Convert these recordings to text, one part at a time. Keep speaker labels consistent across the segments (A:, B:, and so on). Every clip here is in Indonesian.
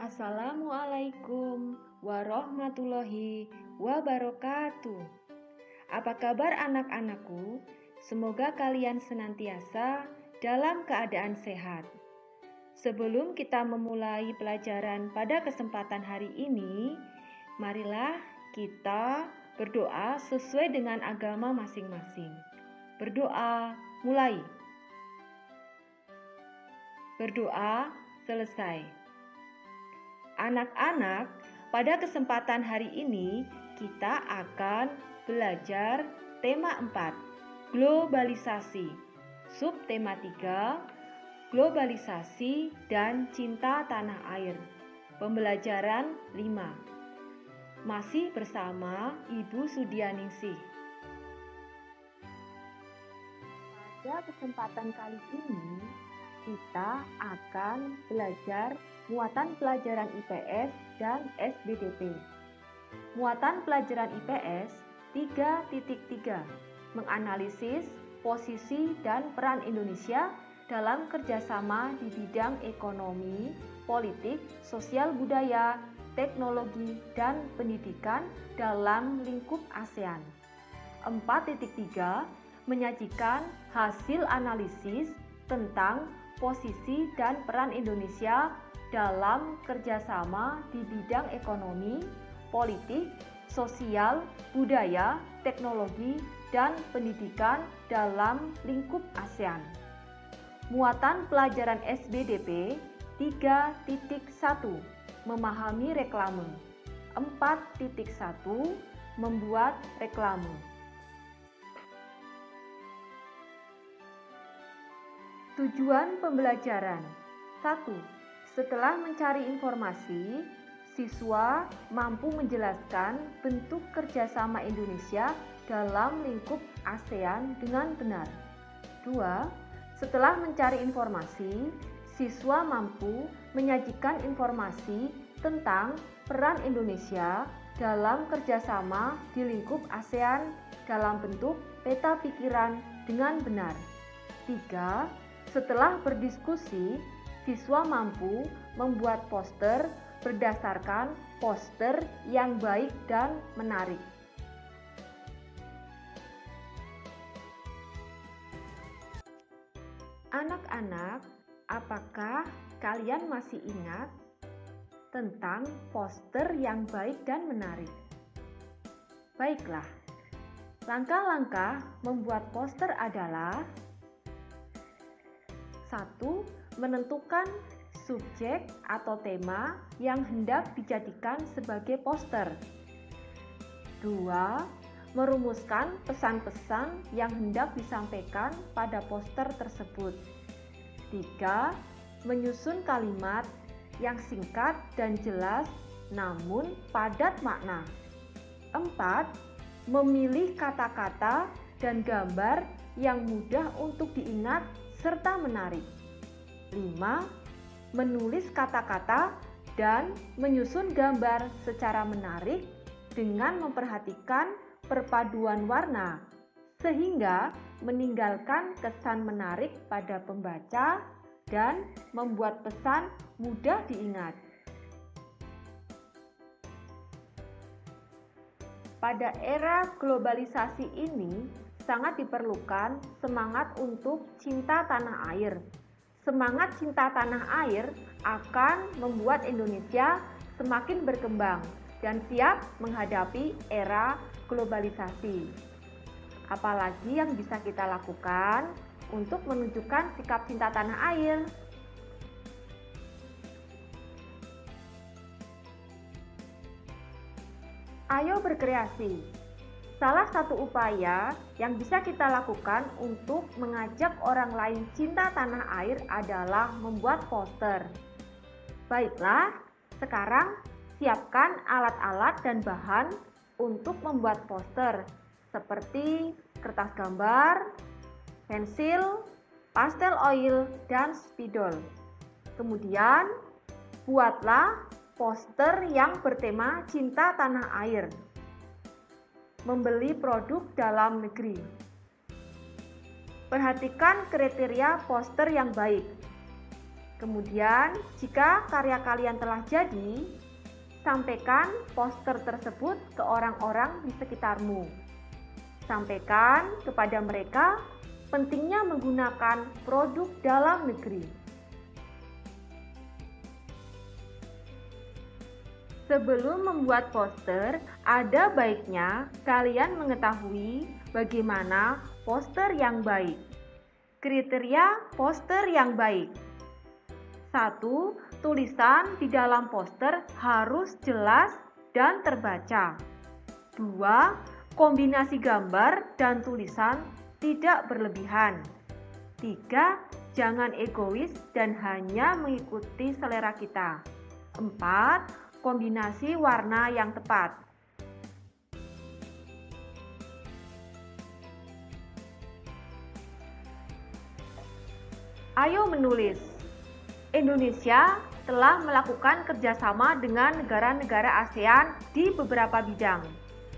A: Assalamualaikum warahmatullahi wabarakatuh. Apa kabar anak-anakku? Semoga kalian senantiasa dalam keadaan sehat. Sebelum kita memulai pelajaran pada kesempatan hari ini, marilah kita berdoa sesuai dengan agama masing-masing. Berdoa mulai. Berdoa selesai. Anak-anak, pada kesempatan hari ini kita akan belajar tema 4, globalisasi. Subtema 3, globalisasi dan cinta tanah air. Pembelajaran 5. Masih bersama Ibu Sudianingsih. Pada kesempatan kali ini kita akan belajar muatan pelajaran IPS dan SBDP. Muatan pelajaran IPS 3.3 menganalisis posisi dan peran Indonesia dalam kerjasama di bidang ekonomi, politik, sosial budaya, teknologi, dan pendidikan dalam lingkup ASEAN. 4.3 menyajikan hasil analisis tentang posisi dan peran Indonesia dalam kerjasama di bidang ekonomi, politik, sosial, budaya, teknologi, dan pendidikan dalam lingkup ASEAN. Muatan pelajaran SBDP 3.1 memahami reklame. 4.1 membuat reklame. Tujuan pembelajaran 1. Setelah mencari informasi, siswa mampu menjelaskan bentuk kerjasama Indonesia dalam lingkup ASEAN dengan benar. 2. Setelah mencari informasi, siswa mampu menyajikan informasi tentang peran Indonesia dalam kerjasama di lingkup ASEAN dalam bentuk peta pikiran dengan benar. 3. Setelah berdiskusi, siswa mampu membuat poster berdasarkan poster yang baik dan menarik. Anak-anak, apakah kalian masih ingat tentang poster yang baik dan menarik? Baiklah, langkah-langkah membuat poster adalah: 1. Menentukan subjek atau tema yang hendak dijadikan sebagai poster. 2. Merumuskan pesan-pesan yang hendak disampaikan pada poster tersebut. 3. Menyusun kalimat yang singkat dan jelas namun padat makna. 4. Memilih kata-kata dan gambar yang mudah untuk diingat serta menarik. 5. Menulis kata-kata dan menyusun gambar secara menarik dengan memperhatikan perpaduan warna sehingga meninggalkan kesan menarik pada pembaca dan membuat pesan mudah diingat. Pada era globalisasi ini sangat diperlukan semangat untuk cinta tanah air. Semangat cinta tanah air akan membuat Indonesia semakin berkembang dan siap menghadapi era globalisasi. Apalagi yang bisa kita lakukan untuk menunjukkan sikap cinta tanah air? Ayo berkreasi. Salah satu upaya yang bisa kita lakukan untuk mengajak orang lain cinta tanah air adalah membuat poster. Baiklah, sekarang siapkan alat-alat dan bahan untuk membuat poster, seperti kertas gambar, pensil, pastel oil, dan spidol. Kemudian, buatlah poster yang bertema cinta tanah air. Membeli produk dalam negeri. Perhatikan kriteria poster yang baik. Kemudian, jika karya kalian telah jadi, sampaikan poster tersebut ke orang-orang di sekitarmu. Sampaikan kepada mereka pentingnya menggunakan produk dalam negeri. Sebelum membuat poster, ada baiknya kalian mengetahui bagaimana poster yang baik. Kriteria poster yang baik. 1. Tulisan di dalam poster harus jelas dan terbaca. 2. Kombinasi gambar dan tulisan tidak berlebihan. 3. Jangan egois dan hanya mengikuti selera kita. 4. Kombinasi warna yang tepat. Ayo menulis. Indonesia telah melakukan kerjasama dengan negara-negara ASEAN di beberapa bidang.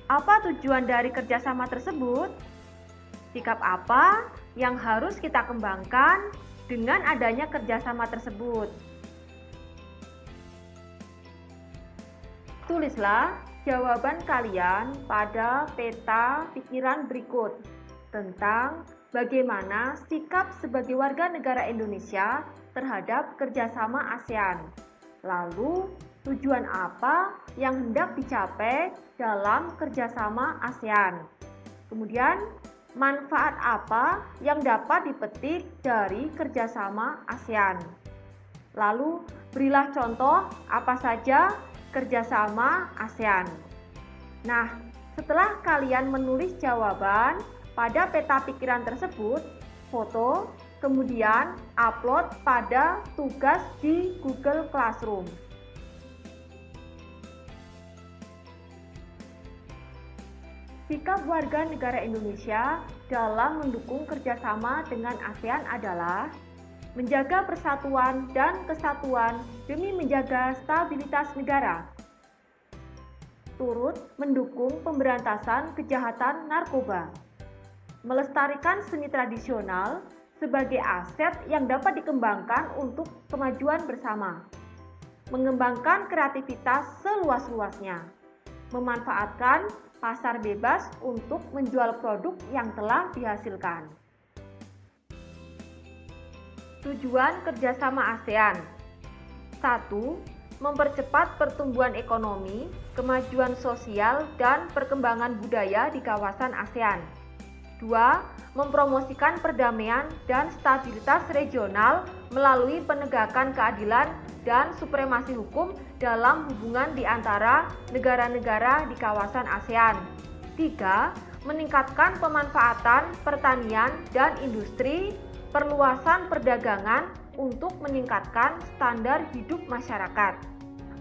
A: Apa tujuan dari kerjasama tersebut? Sikap apa yang harus kita kembangkan dengan adanya kerjasama tersebut? Tulislah jawaban kalian pada peta pikiran berikut tentang bagaimana sikap sebagai warga negara Indonesia terhadap kerjasama ASEAN. Lalu, tujuan apa yang hendak dicapai dalam kerjasama ASEAN? Kemudian, manfaat apa yang dapat dipetik dari kerjasama ASEAN? Lalu, berilah contoh apa saja kerjasama ASEAN. Nah, setelah kalian menulis jawaban pada peta pikiran tersebut, foto, kemudian upload pada tugas di Google Classroom. Sikap warga negara Indonesia dalam mendukung kerjasama dengan ASEAN adalah menjaga persatuan dan kesatuan demi menjaga stabilitas negara. Turut mendukung pemberantasan kejahatan narkoba. Melestarikan seni tradisional sebagai aset yang dapat dikembangkan untuk kemajuan bersama. Mengembangkan kreativitas seluas-luasnya. Memanfaatkan pasar bebas untuk menjual produk yang telah dihasilkan. Tujuan kerjasama ASEAN. 1. Mempercepat pertumbuhan ekonomi, kemajuan sosial, dan perkembangan budaya di kawasan ASEAN. 2. Mempromosikan perdamaian dan stabilitas regional melalui penegakan keadilan dan supremasi hukum dalam hubungan di antara negara-negara di kawasan ASEAN. 3. Meningkatkan pemanfaatan pertanian dan industri, perluasan perdagangan untuk meningkatkan standar hidup masyarakat.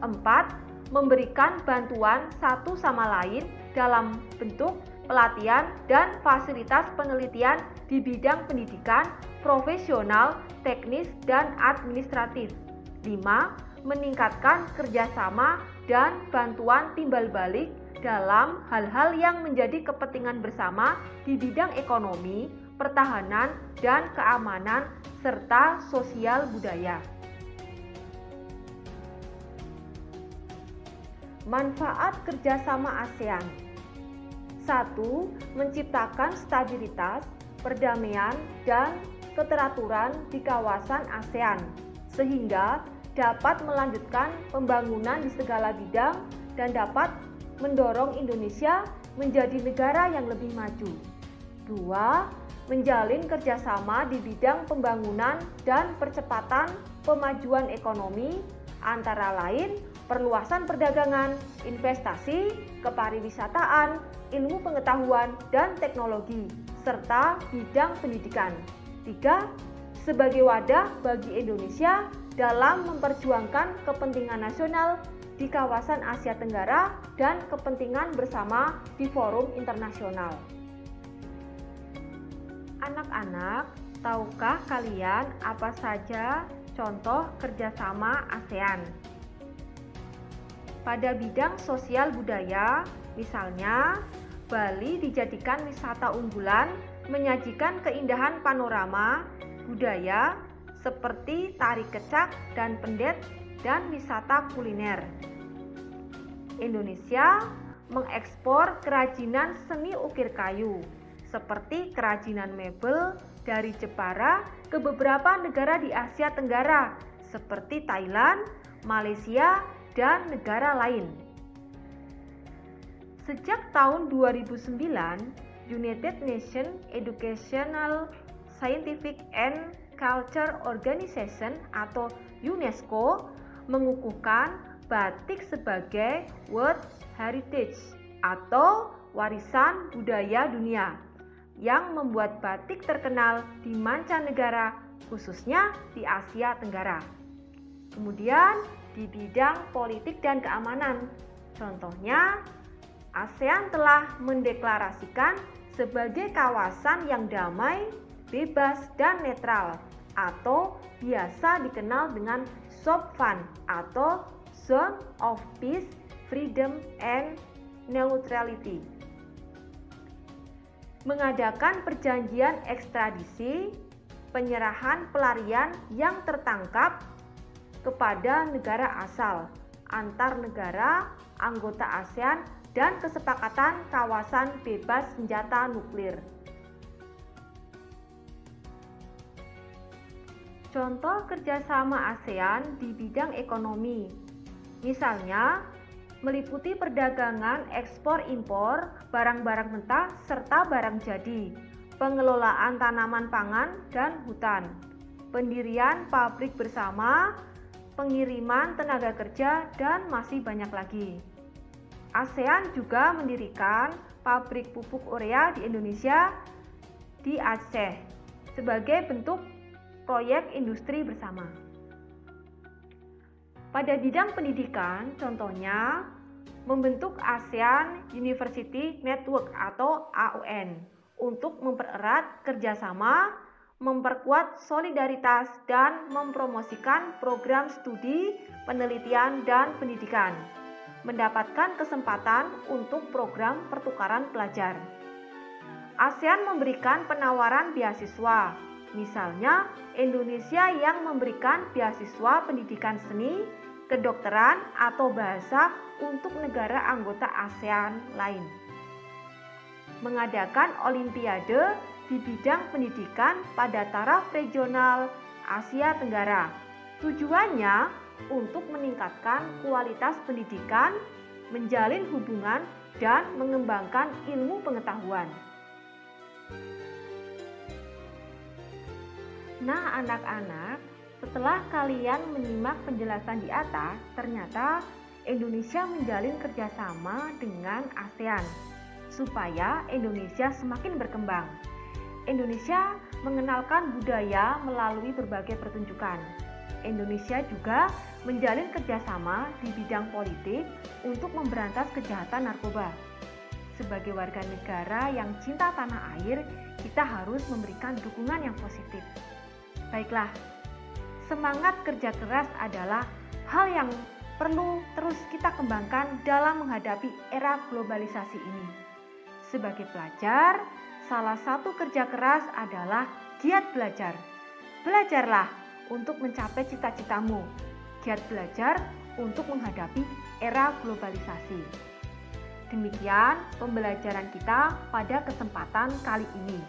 A: 4. Memberikan bantuan satu sama lain dalam bentuk pelatihan dan fasilitas penelitian di bidang pendidikan, profesional, teknis, dan administratif. 5. Meningkatkan kerjasama dan bantuan timbal balik dalam hal-hal yang menjadi kepentingan bersama di bidang ekonomi, pertahanan, dan keamanan, serta sosial budaya. Manfaat kerjasama ASEAN. 1. Menciptakan stabilitas, perdamaian, dan keteraturan di kawasan ASEAN, sehingga dapat melanjutkan pembangunan di segala bidang dan dapat mendorong Indonesia menjadi negara yang lebih maju. 2. Menjalin kerjasama di bidang pembangunan dan percepatan pemajuan ekonomi, antara lain perluasan perdagangan, investasi, kepariwisataan, ilmu pengetahuan dan teknologi, serta bidang pendidikan. 3. Sebagai wadah bagi Indonesia dalam memperjuangkan kepentingan nasional di kawasan Asia Tenggara dan kepentingan bersama di forum internasional. Anak-anak, tahukah kalian apa saja contoh kerjasama ASEAN? Pada bidang sosial budaya, misalnya, Bali dijadikan wisata unggulan, menyajikan keindahan panorama, budaya, seperti tari kecak dan pendet dan wisata kuliner. Indonesia mengekspor kerajinan seni ukir kayu seperti kerajinan mebel dari Jepara ke beberapa negara di Asia Tenggara seperti Thailand, Malaysia, dan negara lain. Sejak tahun 2009, United Nations Educational, Scientific and Culture Organization atau UNESCO mengukuhkan batik sebagai World Heritage atau warisan budaya dunia yang membuat batik terkenal di mancanegara, khususnya di Asia Tenggara. Kemudian di bidang politik dan keamanan, contohnya ASEAN telah mendeklarasikan sebagai kawasan yang damai, bebas, dan netral atau biasa dikenal dengan ZOPFAN atau Zone of Peace, Freedom, and Neutrality. Mengadakan perjanjian ekstradisi, penyerahan pelarian yang tertangkap kepada negara asal, antar negara anggota ASEAN, dan kesepakatan kawasan bebas senjata nuklir. Contoh kerjasama ASEAN di bidang ekonomi, misalnya meliputi perdagangan ekspor-impor barang-barang mentah serta barang jadi, pengelolaan tanaman pangan dan hutan, pendirian pabrik bersama, pengiriman tenaga kerja, dan masih banyak lagi. ASEAN juga mendirikan pabrik pupuk urea di Indonesia di Aceh sebagai bentuk proyek industri bersama. Pada bidang pendidikan, contohnya membentuk ASEAN University Network atau AUN untuk mempererat kerjasama, memperkuat solidaritas, dan mempromosikan program studi, penelitian, dan pendidikan, mendapatkan kesempatan untuk program pertukaran pelajar. ASEAN memberikan penawaran beasiswa, misalnya Indonesia yang memberikan beasiswa pendidikan seni, kedokteran, atau bahasa untuk negara anggota ASEAN lain. Mengadakan olimpiade di bidang pendidikan pada taraf regional Asia Tenggara. Tujuannya untuk meningkatkan kualitas pendidikan, menjalin hubungan, dan mengembangkan ilmu pengetahuan. Nah, anak-anak, setelah kalian menyimak penjelasan di atas, ternyata Indonesia menjalin kerjasama dengan ASEAN supaya Indonesia semakin berkembang. Indonesia mengenalkan budaya melalui berbagai pertunjukan. Indonesia juga menjalin kerjasama di bidang politik untuk memberantas kejahatan narkoba. Sebagai warga negara yang cinta tanah air, kita harus memberikan dukungan yang positif. Baiklah, semangat kerja keras adalah hal yang perlu terus kita kembangkan dalam menghadapi era globalisasi ini. Sebagai pelajar, salah satu kerja keras adalah giat belajar. Belajarlah untuk mencapai cita-citamu. Giat belajar untuk menghadapi era globalisasi. Demikian pembelajaran kita pada kesempatan kali ini.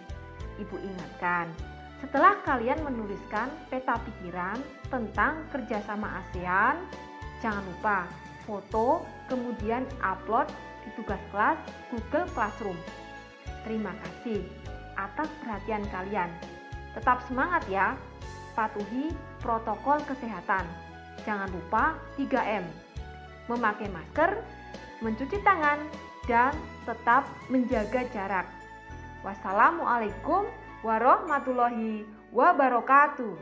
A: Ibu ingatkan, setelah kalian menuliskan peta pikiran tentang kerjasama ASEAN, jangan lupa foto kemudian upload di tugas kelas Google Classroom. Terima kasih atas perhatian kalian. Tetap semangat ya, patuhi protokol kesehatan. Jangan lupa 3M, memakai masker, mencuci tangan, dan tetap menjaga jarak. Wassalamualaikum warahmatullahi wabarakatuh.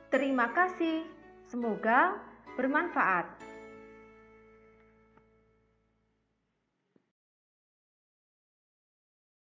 A: Terima kasih, semoga bermanfaat.